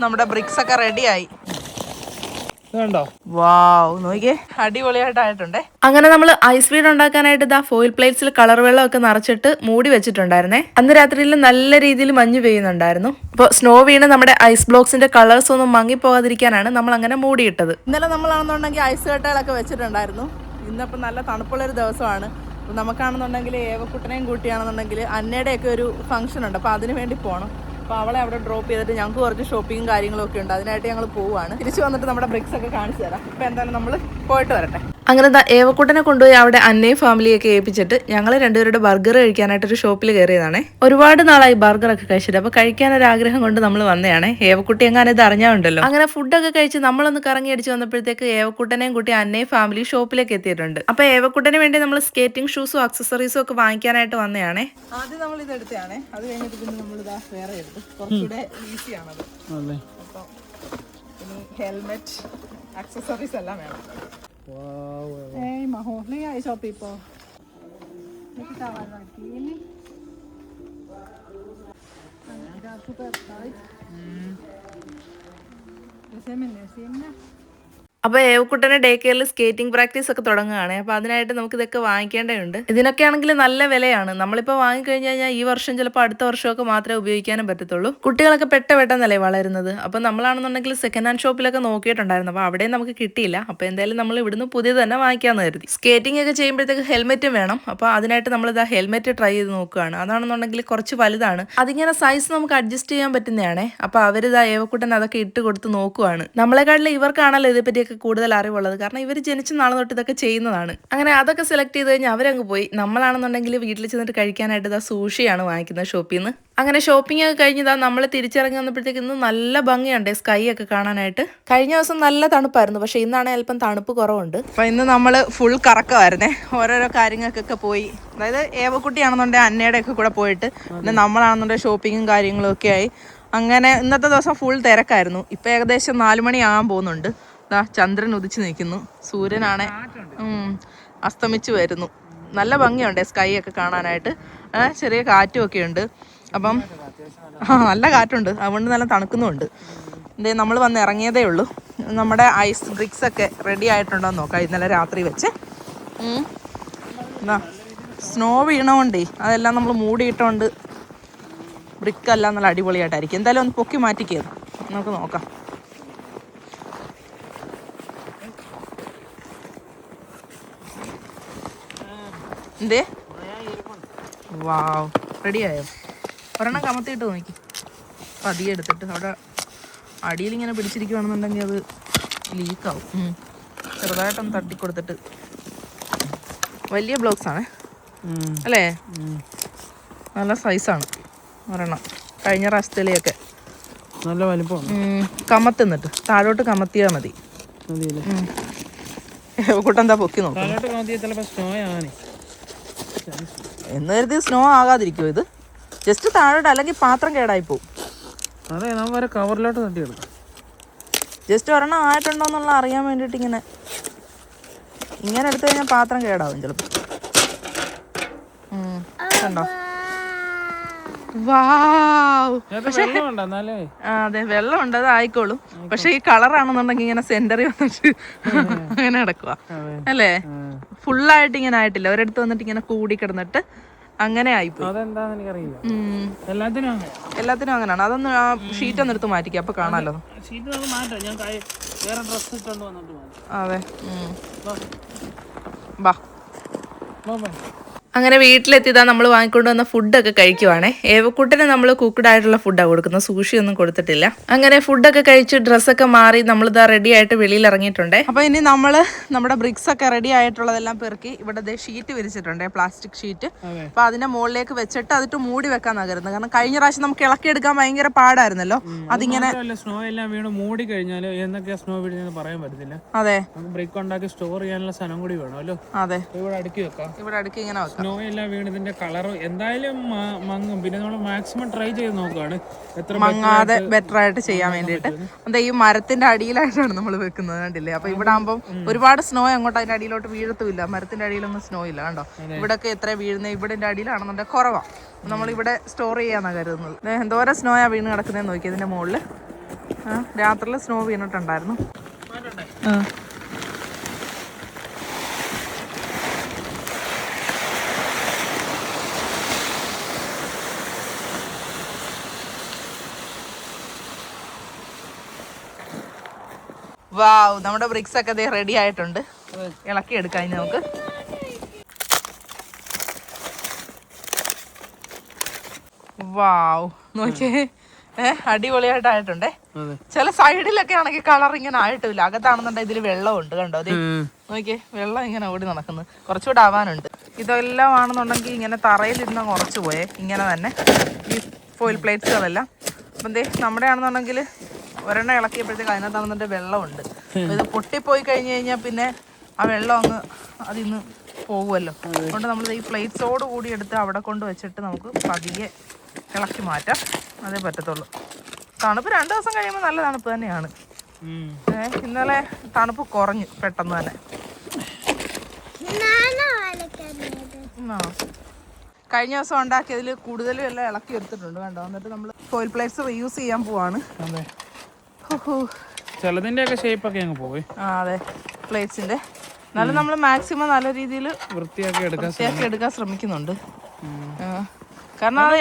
നമ്മുടെ ബ്രിക്സ് ഒക്കെ റെഡിയായി. വാവ്, നോക്കിയേ, അടിപൊളിയായിട്ടായിട്ടുണ്ടേ. അങ്ങനെ നമ്മൾ ഐസ് വീഡ് ഉണ്ടാക്കാനായിട്ട് ഇതാ ഫോയിൽ പ്ലേറ്റ്സിൽ കളർ വെള്ളം ഒക്കെ നിറച്ചിട്ട് മൂടി വെച്ചിട്ടുണ്ടായിരുന്നേ. അന്ന് രാത്രിയിൽ നല്ല രീതിയിൽ മഞ്ഞ് പെയ്യുന്നുണ്ടായിരുന്നു. അപ്പോൾ സ്നോ വീണ് നമ്മുടെ ഐസ് ബ്ലോക്സിന്റെ കളേഴ്സ് ഒന്നും മങ്ങിപ്പോകാതിരിക്കാനാണ് നമ്മൾ അങ്ങനെ മൂടിയിട്ടത്. ഇന്നലെ നമ്മളാണെന്നുണ്ടെങ്കിൽ ഐസ് കട്ടകളൊക്കെ വെച്ചിട്ടുണ്ടായിരുന്നു. ഇന്നിപ്പോൾ നല്ല തണുപ്പുള്ളൊരു ദിവസമാണ്. അപ്പോൾ നമുക്കാണെന്നുണ്ടെങ്കിൽ ഏവക്കുട്ടനെയും കൂട്ടിയാണെന്നുണ്ടെങ്കിൽ അന്നയുടെയൊക്കെ ഒരു ഫംഗ്ഷൻ ഉണ്ട്. അപ്പോൾ അതിന് വേണ്ടി പോകണം. അപ്പോൾ അവളെ അവിടെ ഡ്രോപ്പ് ചെയ്തിട്ട് ഞങ്ങൾക്ക് കുറച്ച് ഷോപ്പിങ്ങും കാര്യങ്ങളൊക്കെ ഉണ്ട്. അതിനായിട്ട് ഞങ്ങൾ പോവുകയാണ്. തിരിച്ച് വന്നിട്ട് നമ്മുടെ ബ്രിക്സ് ഒക്കെ കാണിച്ചു തരാം. അപ്പോൾ എന്തായാലും നമ്മൾ പോയിട്ട് വരട്ടെ. അങ്ങനെ ഏവക്കുട്ടനെ കൊണ്ടുപോയി അവിടെ അന്നയും ഫാമിലിയൊക്കെ ഏൽപ്പിച്ചിട്ട് ഞങ്ങൾ രണ്ടുപേരുടെ ബർഗർ കഴിക്കാനായിട്ടൊരു ഷോപ്പിൽ കയറിയതാണേ. ഒരുപാട് നാളായി ബർഗറൊക്കെ കഴിച്ചിട്ട്. അപ്പോൾ കഴിക്കാനൊരു ആഗ്രഹം കൊണ്ട് നമ്മൾ വന്നതാണേ. ഏവക്കുട്ടി എങ്ങനെ ഇത് അറിഞ്ഞാണ്ടല്ലോ. അങ്ങനെ ഫുഡൊക്കെ കഴിച്ച് നമ്മളൊന്ന് കറങ്ങി അടിച്ച് വന്നപ്പോഴത്തേക്ക് ഏവക്കുട്ടനെയും കൂട്ടി അന്നയും ഫാമിലി ഷോപ്പിലേക്ക് എത്തിയിട്ടുണ്ട്. അപ്പോൾ ഏവക്കുട്ടന് വേണ്ടി നമ്മൾ സ്കേറ്റിംഗ് ഷൂസും അക്സസറീസും ഒക്കെ വാങ്ങിക്കാനായിട്ട് വന്നതാണേ. ആദ്യം നമ്മൾ ഇത് എടുത്തതാണേ. അത് കഴിഞ്ഞിട്ട് പിന്നെ നമ്മൾ ഇതാ വേറെ എടുത്തു. കുറച്ചുകൂടെ ഈസിയാണത്. അപ്പോൾ ഇനി ഹെൽമെറ്റ്, അക്സസറീസ് എല്ലാം വേണം. Hey, Maho, lihat ay Shopee po. Nakitawa natin. Ada super tight. Kasi menesim na. അപ്പോൾ ഏവക്കുട്ടനെ ഡേ കെയറിൽ സ്കേറ്റിംഗ് പ്രാക്ടീസ് ഒക്കെ തുടങ്ങുകയാണ്. അപ്പോൾ അതിനായിട്ട് നമുക്ക് ഇതൊക്കെ വാങ്ങിക്കേണ്ടതുണ്ട്. ഇതിനൊക്കെ ആണെങ്കിൽ നല്ല വിലയാണ്. നമ്മളിപ്പോൾ വാങ്ങിക്കഴിഞ്ഞ് കഴിഞ്ഞാൽ ഈ വർഷം ചിലപ്പോൾ അടുത്ത വർഷമൊക്കെ മാത്രമേ ഉപയോഗിക്കാനും പറ്റത്തുള്ളൂ. കുട്ടികളൊക്കെ പെട്ടെന്നല്ലേ വളരുന്നത്. അപ്പോൾ നമ്മളാണെന്നുണ്ടെങ്കിൽ സെക്കൻഡ് ഹാൻഡ് ഷോപ്പിലൊക്കെ നോക്കിയിട്ടുണ്ടായിരുന്നു. അപ്പോൾ അവിടെയും നമുക്ക് കിട്ടിയില്ല. അപ്പോൾ എന്തായാലും നമ്മൾ ഇവിടുന്ന് പുതിയത് തന്നെ വാങ്ങിക്കാമെന്ന് കരുതി. സ്കേറ്റിംഗ് ഒക്കെ ചെയ്യുമ്പോഴത്തേക്ക് ഹെൽമെറ്റും വേണം. അപ്പോൾ അതിനായിട്ട് നമ്മളിതാ ഹെൽമെറ്റ് ട്രൈ ചെയ്ത് നോക്കുകയാണ്. അതാണെന്നുണ്ടെങ്കിൽ കുറച്ച് വലുതാണ്. അതിങ്ങനെ സൈസ് നമുക്ക് അഡ്ജസ്റ്റ് ചെയ്യാൻ പറ്റുന്നതാണേ. അപ്പോൾ അവരിതാ ഏവക്കുട്ടൻ അതൊക്കെ ഇട്ട് കൊടുത്ത് നോക്കുവാണ്. നമ്മളെക്കാട്ടിലും ഇവർക്കാണല്ലോ ഇതിനെപ്പറ്റി കൂടുതൽ അറിവുള്ളത്. കാരണം ഇവർ ജനിച്ച നാളെ തൊട്ട് ഇതൊക്കെ ചെയ്യുന്നതാണ്. അങ്ങനെ അതൊക്കെ സെലക്ട് ചെയ്ത് കഴിഞ്ഞാൽ അവരങ്ങ് പോയി. നമ്മളാണെന്നുണ്ടെങ്കിൽ വീട്ടിൽ ചെന്നിട്ട് കഴിക്കാനായിട്ട് ഇതാ സൂഷിയാണ് വാങ്ങിക്കുന്നത് ഷോപ്പിൽ നിന്ന്. അങ്ങനെ ഷോപ്പിംഗ് ഒക്കെ കഴിഞ്ഞതാ നമ്മൾ തിരിച്ചിറങ്ങി വന്നപ്പോഴത്തേക്ക് ഇന്ന് നല്ല ഭംഗിയുണ്ട് സ്കൈ ഒക്കെ കാണാനായിട്ട്. കഴിഞ്ഞ ദിവസം നല്ല തണുപ്പായിരുന്നു. പക്ഷെ ഇന്നാണ് അല്പം തണുപ്പ് കുറവുണ്ട്. അപ്പൊ ഇന്ന് നമ്മൾ ഫുൾ കറക്കമായിരുന്നേ. ഓരോരോ കാര്യങ്ങൾക്കൊക്കെ പോയി. അതായത് ഏവക്കുട്ടിയാണെന്നുണ്ടെങ്കിൽ അന്നയുടെ ഒക്കെ കൂടെ പോയിട്ട് പിന്നെ നമ്മളാണെന്നുണ്ടെങ്കിൽ ഷോപ്പിങ്ങും കാര്യങ്ങളും ഒക്കെ ആയി. അങ്ങനെ ഇന്നത്തെ ദിവസം ഫുൾ തിരക്കായിരുന്നു. ഇപ്പൊ ഏകദേശം 4 മണിയാകാൻ പോകുന്നുണ്ട്. ചന്ദ്രൻ ഉദിച്ചു നിൽക്കുന്നു. സൂര്യനാണെ അസ്തമിച്ചു വരുന്നു. നല്ല ഭംഗിയുണ്ട് സ്കൈ ഒക്കെ കാണാനായിട്ട്. ചെറിയ കാറ്റും ഒക്കെ ഉണ്ട്. അപ്പം നല്ല കാറ്റുണ്ട്. അതുകൊണ്ട് നല്ല തണുക്കുന്നുമുണ്ട്. എന്തേ നമ്മൾ വന്ന് ഇറങ്ങിയതേ ഉള്ളൂ. നമ്മുടെ ഐസ് ബ്രിക്സ് ഒക്കെ റെഡി ആയിട്ടുണ്ടോ എന്ന് നോക്കാം. ഇന്നലെ രാത്രി വെച്ച് സ്നോ വീണോണ്ടേ അതെല്ലാം നമ്മൾ മൂടിയിട്ടോണ്ട് ബ്രിക്കെല്ലാം നല്ല അടിപൊളിയായിട്ടായിരിക്കും. എന്തായാലും ഒന്ന് പൊക്കി മാറ്റിക്കരുത്. നമുക്ക് നോക്കാം. എന്തേ വാവ്, റെഡിയായോ? ഒരെണ്ണം കമത്തിയിട്ട് നോക്കി പതിയെ എടുത്തിട്ട്. അവിടെ അടിയിൽ ഇങ്ങനെ പിടിച്ചിരിക്കുകയാണെന്നുണ്ടെങ്കിൽ അത് ലീക്കാവും. ചെറുതായിട്ടൊന്ന് തട്ടിക്കൊടുത്തിട്ട്. വലിയ ബ്ലോക്സ് ആണ് അല്ലേ? നല്ല സൈസാണ് ഒരെണ്ണം. കഴിഞ്ഞ പ്രാവശ്യത്തിലെയൊക്കെ നല്ല വലിപ്പം. കമത്തുന്നിട്ട് താഴോട്ട് കമത്തിയാൽ മതി. കൂട്ടെന്താ പൊക്കി നോക്കാം എന്ന് കരുതി സ്നോ ആകാതിരിക്കുമോ ഇത്? ജസ്റ്റ് താഴോട്ട്, അല്ലെങ്കിൽ പാത്രം കേടായി പോവും. അതെ, നമ്മൾ കവറിലോട്ട് തട്ടിയെടുക്കാം. ജസ്റ്റ് ഒരെണ്ണം ആയിട്ടുണ്ടോ എന്നുള്ള അറിയാൻ വേണ്ടിയിട്ട് ഇങ്ങനെ എടുത്തു കഴിഞ്ഞാൽ പാത്രം കേടാവും ചിലപ്പോൾ. കണ്ടോ? അതെ, വെള്ളമുണ്ട്, അത് ആയിക്കോളും. പക്ഷെ ഈ കളറാണെന്നുണ്ടെങ്കിൽ ഇങ്ങനെ സെന്ററിൽ വന്നിട്ട് അങ്ങനെ കിടക്കുക അല്ലേ? ഫുള്ളായിട്ട് ഇങ്ങനെ ആയിട്ടില്ല. ഒരിടത്ത് വന്നിട്ട് ഇങ്ങനെ കൂടി കിടന്നിട്ട് അങ്ങനെ ആയിപ്പോയി. എല്ലാത്തിനും അങ്ങനെയാണ്. അതൊന്ന് ആ ഷീറ്റ് ഒന്ന് എടുത്ത് മാറ്റിക്കാം, അപ്പൊ കാണാലോ. അതെ, ബാ. അങ്ങനെ വീട്ടിലെത്തിയതാ നമ്മൾ വാങ്ങിക്കൊണ്ട് വന്ന ഫുഡൊക്കെ കഴിക്കുവാണേ. ഏവക്കുട്ടന് നമ്മൾ കുക്ക്ഡ് ആയിട്ടുള്ള ഫുഡാണ് കൊടുക്കുന്നത്. സൂഷി ഒന്നും കൊടുത്തിട്ടില്ല. അങ്ങനെ ഫുഡൊക്കെ കഴിച്ച് ഡ്രസ്സൊക്കെ മാറി നമ്മളിതാ റെഡി ആയിട്ട് വെളിയിൽ ഇറങ്ങിയിട്ടുണ്ടേ. അപ്പൊ ഇനി നമ്മള് നമ്മുടെ ബ്രിക്സ് ഒക്കെ റെഡി ആയിട്ടുള്ളതെല്ലാം പെറുക്കി ഇവിടെ ഷീറ്റ് വിരിച്ചിട്ടുണ്ട്, പ്ലാസ്റ്റിക് ഷീറ്റ്. അപ്പൊ അതിന്റെ മുകളിലേക്ക് വെച്ചിട്ട് അതിട്ട് മൂടി വെക്കാൻ കരുതുന്നത്. കാരണം കഴിഞ്ഞ പ്രാവശ്യം നമുക്ക് ഇളക്കിയെടുക്കാൻ ഭയങ്കര പാടായിരുന്നല്ലോ. അതിങ്ങനെ സ്നോ എല്ലാം വീണ് മൂടി കഴിഞ്ഞാൽ എന്തൊക്കെയാ സ്നോ വീഴുന്നത് പറയാൻ പറ്റത്തില്ല. അതെ, ബ്രിക്ക് ഉണ്ടാക്കി സ്റ്റോർ ചെയ്യാനുള്ള സ്ഥലം കൂടി വേണമല്ലോ. അതെ, ഇവിടെ അടുക്കി വെക്കാം. ഇവിടെ അടുക്കി ഇങ്ങനെ വെക്കാം. സ്നോ എല്ലാം വീണ് ഇതിന്റെ കളർ എന്തായാലും മങ്ങും. പിന്നെ നമ്മൾ മാക്സിമം ട്രൈ ചെയ്ത് നോക്കുകയാണ് എത്ര മങ്ങാതെ ബെറ്റർ ആയിട്ട് ചെയ്യാൻ വേണ്ടിയിട്ട്. എന്താ ഈ മരത്തിന്റെ അടിയിലായിട്ടാണ് നമ്മൾ വെക്കുന്നത്, കണ്ടില്ലേ? അപ്പൊ ഇവിടെ ആകുമ്പോൾ ഒരുപാട് സ്നോ അങ്ങോട്ട് അതിന്റെ അടിയിലോട്ട് വീഴത്തുമില്ല. മരത്തിന്റെ അടിയിലൊന്നും സ്നോ ഇല്ല, കണ്ടോ? ഇവിടെയൊക്കെ എത്ര വീഴുന്നത്, ഇവിടെ അടിയിലാണെന്നുണ്ടെങ്കിൽ കുറവാണ്. നമ്മൾ ഇവിടെ സ്റ്റോർ ചെയ്യാന്നാ കരുതുന്നത്. എന്തോരം സ്നോയാ വീണ് കിടക്കുന്നതെന്ന് നോക്കി ഇതിന്റെ മുകളിൽ. രാത്രിയിൽ സ്നോ വീണിട്ടുണ്ടായിരുന്നു. വാവ്, നമ്മുടെ ബ്രിക്സ് ഒക്കെ റെഡി ആയിട്ടുണ്ട്. ഇളക്കി എടുക്കാം ഇനി നമുക്ക്. വാവ്, നോക്കിയേ, അടിപൊളിയായിട്ടായിട്ടുണ്ടേ. ചില സൈഡിലൊക്കെ ആണെങ്കിൽ കളർ ഇങ്ങനെ ആയിട്ടില്ല. അകത്താണെന്നുണ്ടെങ്കിൽ ഇതിൽ വെള്ളമുണ്ട്, കണ്ടോ? അതെ, നോക്കിയേ, വെള്ളം ഇങ്ങനെ ഓടി നടക്കുന്നു. കുറച്ചുകൂടെ ആവാനുണ്ട്. ഇതെല്ലാം ആണെന്നുണ്ടെങ്കിൽ ഇങ്ങനെ തറയിലിരുന്ന് കുറച്ച് പോയേ, ഇങ്ങനെ തന്നെ ഈ ഫോയിൽ പ്ലേറ്റ്സുകളെല്ലാം. അപ്പം എന്തേ നമ്മുടെ ആണെന്നുണ്ടെങ്കിൽ ഒരെണ്ണം ഇളക്കിയപ്പോഴത്തേക്ക് അതിനകത്താണെന്നുണ്ടെങ്കിൽ വെള്ളമുണ്ട്. ഇത് പൊട്ടിപ്പോയി കഴിഞ്ഞ് കഴിഞ്ഞാൽ പിന്നെ ആ വെള്ളം അങ്ങ് അതിന്ന് പോകുമല്ലോ. അതുകൊണ്ട് നമ്മൾ ഈ പ്ലേറ്റ്സോട് കൂടി എടുത്ത് അവിടെ കൊണ്ട് വെച്ചിട്ട് നമുക്ക് പതിയെ ഇളക്കി മാറ്റാം. അതേ പറ്റത്തുള്ളൂ. തണുപ്പ് 2 ദിവസം കഴിയുമ്പോൾ നല്ല തണുപ്പ് തന്നെയാണ്. ഇന്നലെ തണുപ്പ് കുറഞ്ഞു പെട്ടെന്ന് തന്നെ. കഴിഞ്ഞ ദിവസം ഉണ്ടാക്കിയതിൽ കൂടുതലും എല്ലാം ഇളക്കി എടുത്തിട്ടുണ്ട്, കണ്ടോ? എന്നിട്ട് നമ്മൾ ഫോയിൽ പ്ലേറ്റ്സ് റീയൂസ് ചെയ്യാൻ പോവാണ്. ചിലതിന്റെയൊക്കെ ഷേപ്പ് ഒക്കെ അങ്ങ് പോയി. അതെ, പ്ലേറ്റ്സിന്റെ. എന്നാലും നമ്മൾ മാക്സിമം നല്ല രീതിയിൽ വൃത്തിയാക്കി എടുക്കാൻ ശ്രമിക്കുന്നുണ്ട്. കാരണം അത്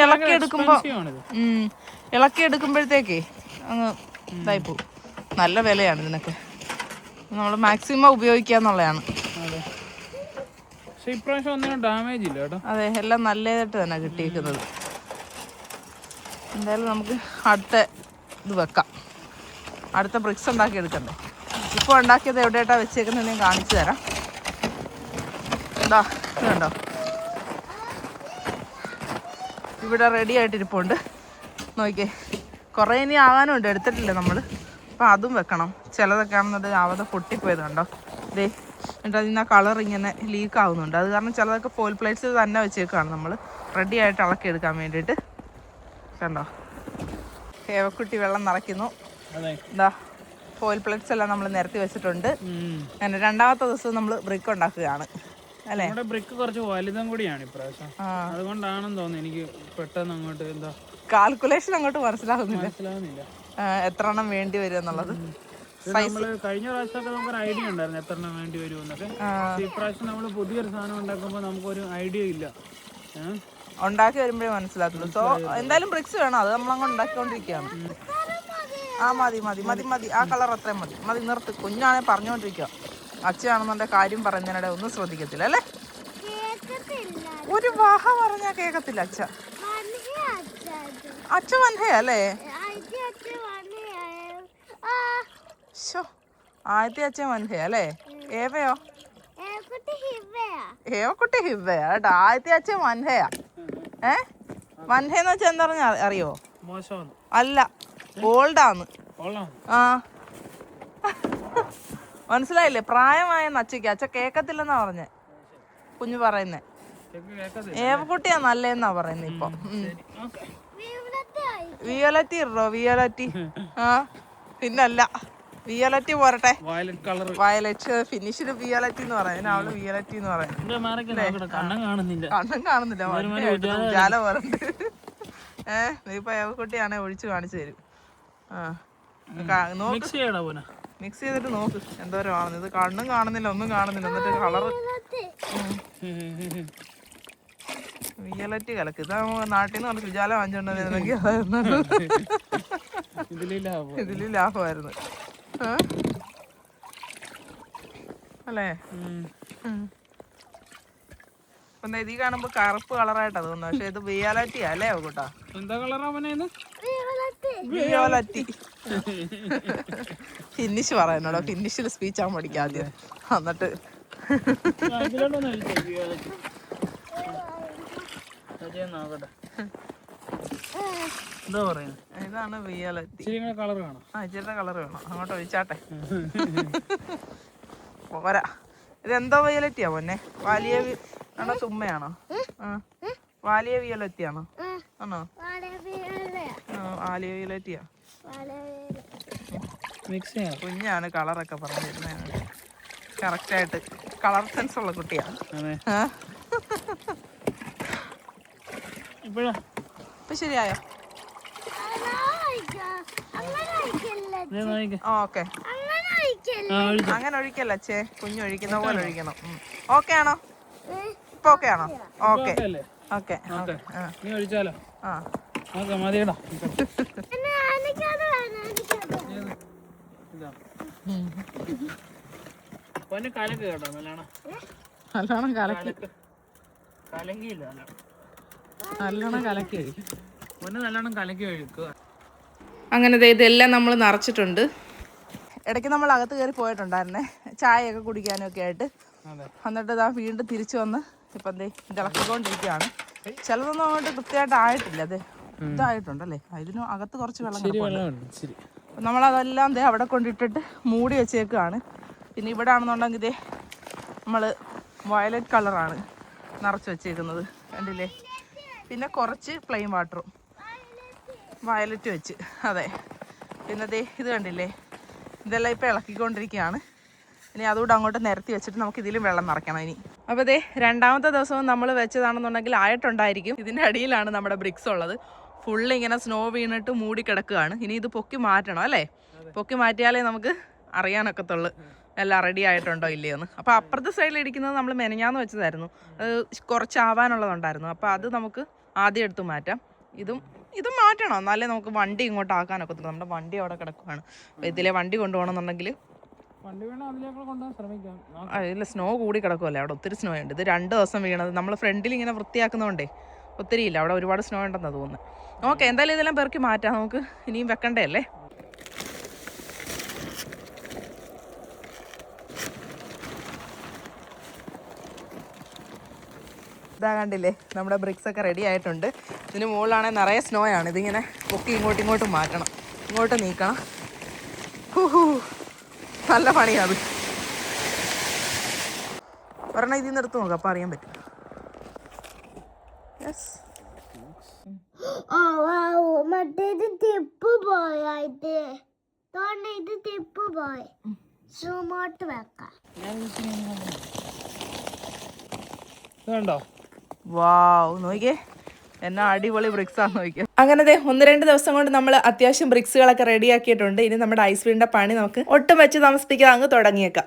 ഇളക്കി എടുക്കുമ്പോഴത്തേക്കേ അങ്ങ് ഇതായി പോകും. നല്ല വിലയാണ് ഇതിനൊക്കെ. നമ്മൾ മാക്സിമം ഉപയോഗിക്കാന്നുള്ളതാണ്. ഡാമേജ് ഇല്ല കേട്ടോ. അതെ, എല്ലാം നല്ലതായിട്ട് തന്നെ കിട്ടിയിരിക്കുന്നത്. എന്തായാലും നമുക്ക് അടുത്ത ഇത് വെക്കാം. അടുത്ത ബ്രിക്സ് ഉണ്ടാക്കി എടുക്കണ്ടേ. ഇപ്പോൾ ഉണ്ടാക്കിയത് എവിടെയായിട്ടാണ് വെച്ചേക്കുന്നത് ഞാൻ കാണിച്ചു തരാം. എന്താ ഇതുണ്ടോ, ഇവിടെ റെഡി ആയിട്ടിരിപ്പുണ്ട്. നോക്കിയേ, കുറേ ഇനി ആകാനുണ്ട്, എടുത്തിട്ടില്ല നമ്മൾ. അപ്പം അതും വെക്കണം. ചിലതൊക്കെ ആണെന്നുണ്ട് ആവാതെ പൊട്ടിപ്പോയത് കണ്ടോ. ദേ, എന്നിട്ട് അതിന് ആ കളർ ഇങ്ങനെ ലീക്ക് ആവുന്നുണ്ട്. അത് കാരണം ചിലതൊക്കെ ഫോയിൽ പ്ലേറ്റ്സ് തന്നെ വെച്ചേക്കാണ് നമ്മൾ റെഡി ആയിട്ട് ഇളക്കി എടുക്കാൻ വേണ്ടിയിട്ട്. കണ്ടോ, ഹേവക്കുട്ടി വെള്ളം നിറയ്ക്കുന്നു. എന്താ, ഫോയിൽ പ്ലേറ്റ്സ് എല്ലാം നമ്മൾ നിരത്തി വെച്ചിട്ടുണ്ട്. അങ്ങനെ 2ാമത്തെ ദിവസം നമ്മൾ ബ്രിക്ക് ഉണ്ടാക്കുകയാണ് അല്ലേ? ബ്രിക്ക് കുറച്ച് വലുതും കൂടിയാണ് ഇപ്രാവശ്യം. അതുകൊണ്ടാണെന്ന് തോന്നുന്നു എനിക്ക് പെട്ടെന്ന് അങ്ങോട്ട് എന്താ കാൽക്കുലേഷൻ അങ്ങോട്ട് മനസ്സിലാകുന്നില്ല എത്ര എണ്ണം വേണ്ടി വരും എന്നുള്ളത്. കഴിഞ്ഞ പ്രാവശ്യമൊക്കെ നമുക്കൊരു ഐഡിയ ഉണ്ടായിരുന്നു എത്ര എണ്ണം വേണ്ടി വരും എന്നൊക്കെ. ഇപ്രാവശ്യം നമ്മൾ പുതിയൊരു സാധനം ഉണ്ടാക്കുമ്പോൾ നമുക്കൊരു ഐഡിയ ഇല്ല. ഉണ്ടാക്കി വരുമ്പോഴേ മനസ്സിലാക്കുള്ളൂ. സോ എന്തായാലും ബ്രിക്സ് വേണം, അത് നമ്മളങ്ങ് ഉണ്ടാക്കിക്കൊണ്ടിരിക്കുകയാണ്. മതി മതി മതി മതി, ആ കളർ അത്രയും മതി മതി, നിർത്ത്. കുഞ്ഞാണെ പറഞ്ഞുകൊണ്ടിരിക്കുക. അച്ഛനാണെന്നുണ്ടെങ്കിൽ കാര്യം പറയുന്നതിനിടെ ഒന്നും ശ്രദ്ധിക്കത്തില്ല അല്ലേ? ഒരു വാഹ പറഞ്ഞാ കേക്കത്തില്ല അച്ഛ. അച്ഛ വൻഹയല്ലേ? ആദ്യത്തെ അച്ഛൻ വൻഹയ അല്ലേ? ഏവയോ? ഏവക്കുട്ടി ഹിവയാ കേട്ടോ. ആദ്യത്തെ അച്ഛൻ വൻഹയാ. വൻഹയെന്ന് വെച്ചാൽ എന്താ പറഞ്ഞാ അറിയോ? അല്ല, ഓൾഡാന്ന്. മനസ്സിലായില്ലേ? പ്രായമായെന്ന് അച്ഛക്ക്. അച്ഛ കേക്കത്തില്ലെന്നാ പറഞ്ഞേ, കുഞ്ഞു പറയുന്നേ. ഏവക്കുട്ടിയാ നല്ലതെന്നാ പറയുന്നത് ഇപ്പൊ. വിയോലറ്റി ഇടോ, വിയോലറ്റി. പിന്നല്ല, വിയോലറ്റി പോരട്ടെ. വയലറ്റ് ഫിനിഷില് വിയോലറ്റി എന്ന് പറയാം. അവള് വിയോലറ്റി എന്ന് പറയാം. കണ്ണും കാണുന്നില്ല, ജാല പോലുണ്ട്. ഇപ്പൊ ഏവക്കുട്ടിയാണെ ഒഴിച്ചു കാണിച്ചു തരും. മിക്സ് ചെയ്തിട്ട് നോക്ക് എന്തോരം ആണെന്ന്. ഇത് കണ്ണും കാണുന്നില്ല, ഒന്നും കാണുന്നില്ല. എന്നിട്ട് കളറ് വിയലറ്റ് കലക്ക്. ഇത് നാട്ടിൽ നിന്ന് പറഞ്ഞ സുജാല വാങ്ങിച്ചോണ്ടെങ്കിൽ ഇതില് ലാഭമായിരുന്നു അല്ലേ? ഇപ്പൊ ഇതി കാണുമ്പോ കറുപ്പ് കളറായിട്ടാ തോന്നുന്നു, പക്ഷെ ഇത് വിയോലറ്റിയാ അല്ലേ കൂട്ടാ? എന്താ കളറാ? വിയോലറ്റി. ഫിനിഷ് പറയാനോടോ, ഫിനിഷിൽ സ്പീച്ച് ആവാൻ പഠിക്കാം ആദ്യം, എന്നിട്ട് ഇതാണ് വിയോലറ്റി. ഇച്ചിരി കളർ വേണം. അങ്ങോട്ട് ഒഴിച്ചാട്ടെ. പോരാ, ഇതെന്തോ വിയോലറ്റിയാ പൊന്നെ? വാലിയ ആണോ ചുമ്മയാണോ? വാലിയ വിയോലറ്റിയാണോ? ആണോ? വാലിയ വിയോലറ്റിയാ. കുഞ്ഞാണ് കളറൊക്കെ പറഞ്ഞിരുന്നത്. കറക്റ്റായിട്ട് കളർ സെൻസ് ഉള്ള കുട്ടിയാ. ഇപ്പൊ ശരിയായോ? ഇത് നോക്കിക്കേ. ഓക്കെ, ആ ഒഴിച്ചോ. അങ്ങനെ ഒഴിക്കല്ല അച്ഛേ, കുഞ്ഞൊഴിക്കുന്ന പോലെ ഒഴിക്കണം. ഓക്കെ ആണോ? ഇപ്പൊ ഓക്കെ ആണോ? ഓക്കെ ഓക്കെ അല്ലേ? Okay okay. ആ നീ ഒഴിച്ചാലോ? ആ ഓക്കെ മതിയടാ. പൊന്നെ കലക്ക് കേട്ടോ നല്ലോണം. നല്ലോണം കലക്കി, കലക്ക്. കലങ്ങിയില്ല നല്ലോണം. നല്ലോണം കലക്കി ഒഴിക്കും. പൊന്നെ നല്ലോണം കലക്കി ഒഴിക്കുക. അങ്ങനെ ദേ ഇതെല്ലാം നമ്മൾ നിറച്ചിട്ടുണ്ട്. ഇടയ്ക്ക് നമ്മൾ അകത്ത് കയറി പോയിട്ടുണ്ടായിരുന്നേ, ചായയൊക്കെ കുടിക്കാനും ഒക്കെ ആയിട്ട്. അതെ. എന്നിട്ട് ഇതാ വീണ്ടും തിരിച്ചു വന്ന് ഇപ്പം എന്തേ ഇളക്കിക്കൊണ്ടിരിക്കുകയാണ്. ചിലതൊന്നും അങ്ങോട്ട് കൃത്യമായിട്ട് ആയിട്ടില്ല. അതെ, ഇതായിട്ടുണ്ടല്ലേ, ഇതിനും അകത്ത് കുറച്ച് വെള്ളം കിടപ്പുണ്ട്. നമ്മളതെല്ലാം ദേ അവിടെ കൊണ്ടിട്ടിട്ട് മൂടി വെച്ചേക്കാണ്. പിന്നെ ഇവിടെ ആണെന്നുണ്ടെങ്കിൽ ഇതേ നമ്മൾ വയലറ്റ് കളറാണ് നിറച്ച് വെച്ചേക്കുന്നത്, കണ്ടില്ലേ. പിന്നെ കുറച്ച് പ്ലെയിൻ വാട്ടറും വയലറ്റ് വെച്ച്, അതെ. പിന്നെ ദേ ഇത് കണ്ടില്ലേ, ഇതെല്ലാം ഇപ്പോൾ ഇളക്കിക്കൊണ്ടിരിക്കുകയാണ്. ഇനി അതുകൂടെ അങ്ങോട്ട് നിരത്തി വെച്ചിട്ട് നമുക്ക് ഇതിലും വെള്ളം നിറയ്ക്കണം ഇനി. അപ്പോൾ ദേ രണ്ടാമത്തെ ദിവസവും നമ്മൾ വെച്ചതാണെന്നുണ്ടെങ്കിൽ ആയിട്ടുണ്ടായിരിക്കും. ഇതിൻ്റെ അടിയിലാണ് നമ്മുടെ ബ്രിക്സ് ഉള്ളത്. ഫുള്ള് ഇങ്ങനെ സ്നോ വീണിട്ട് മൂടി കിടക്കുകയാണ്. ഇനി ഇത് പൊക്കി മാറ്റണം അല്ലേ? പൊക്കി മാറ്റിയാലേ നമുക്ക് അറിയാനൊക്കത്തുള്ളൂ എല്ലാം റെഡി ആയിട്ടുണ്ടോ ഇല്ലയെന്ന്. അപ്പോൾ അപ്പുറത്തെ സൈഡിൽ ഇരിക്കുന്നത് നമ്മൾ മെനഞ്ഞാന്ന് വെച്ചതായിരുന്നു, അത് കുറച്ചാവാനുള്ളതുണ്ടായിരുന്നു. അപ്പോൾ അത് നമുക്ക് ആദ്യം എടുത്ത് മാറ്റാം. ഇതും മാറ്റണം, എന്നാലേ നമുക്ക് വണ്ടി ഇങ്ങോട്ട് ആക്കാനൊക്കത്തുള്ളൂ. നമ്മുടെ വണ്ടി അവിടെ കിടക്കുകയാണ്. അപ്പോൾ ഇതിലെ വണ്ടി കൊണ്ടുപോകണമെന്നുണ്ടെങ്കിൽ ഇല്ല, സ്നോ കൂടി കിടക്കുമല്ലേ, അവിടെ ഒത്തിരി സ്നോ ഉണ്ട്. ഇത് 2 ദിവസം വീണത്, നമ്മൾ ഫ്രണ്ടിൽ ഇങ്ങനെ വൃത്തിയാക്കുന്നതുകൊണ്ടേ ഒത്തിരി ഇല്ല, അവിടെ ഒരുപാട് സ്നോ ഉണ്ടെന്നാണ് തോന്നുന്നത്. ഓക്കെ, എന്തായാലും ഇതെല്ലാം പെറുക്കി മാറ്റാം, നമുക്ക് ഇനിയും വെക്കണ്ടേ അല്ലേ. ഇതാ കണ്ടില്ലേ, നമ്മുടെ ബ്രിക്സ് ഒക്കെ റെഡി ആയിട്ടുണ്ട്. ഇതിന് മുകളിലാണെങ്കിൽ നിറയെ സ്നോ ആണ്. ഇതിങ്ങനെ പൊക്കി ഇങ്ങോട്ടും മാറ്റണം, ഇങ്ങോട്ട് നീക്കണം. നല്ല പണിയാണ്. ഒരെണ്ണം ഇതിൽ നിന്ന് എടുത്ത് നോക്കാം, അപ്പം അറിയാൻ പറ്റും. യെസ്, മറ്റേത് ടിപ്പ് പോയത് ഇത് ടിപ്പ് പോയി സൂമോട്ട് വെക്കാം. ഇതുണ്ടോ? വാവ്, നോക്കിയേ എന്നാ അടിപൊളി ബ്രിക്സ് ആണെന്ന് നോക്കിയാൽ. അങ്ങനെ 1-2 ദിവസം കൊണ്ട് നമ്മൾ അത്യാവശ്യം ബ്രിക്സുകളൊക്കെ റെഡിയാക്കിയിട്ടുണ്ട്. ഇനി നമ്മുടെ ഐസ് വീടിൻ്റെ പണി നമുക്ക് ഒട്ടും വെച്ച് താമസിപ്പിക്കാതെ അങ്ങ് തുടങ്ങിയേക്കാം.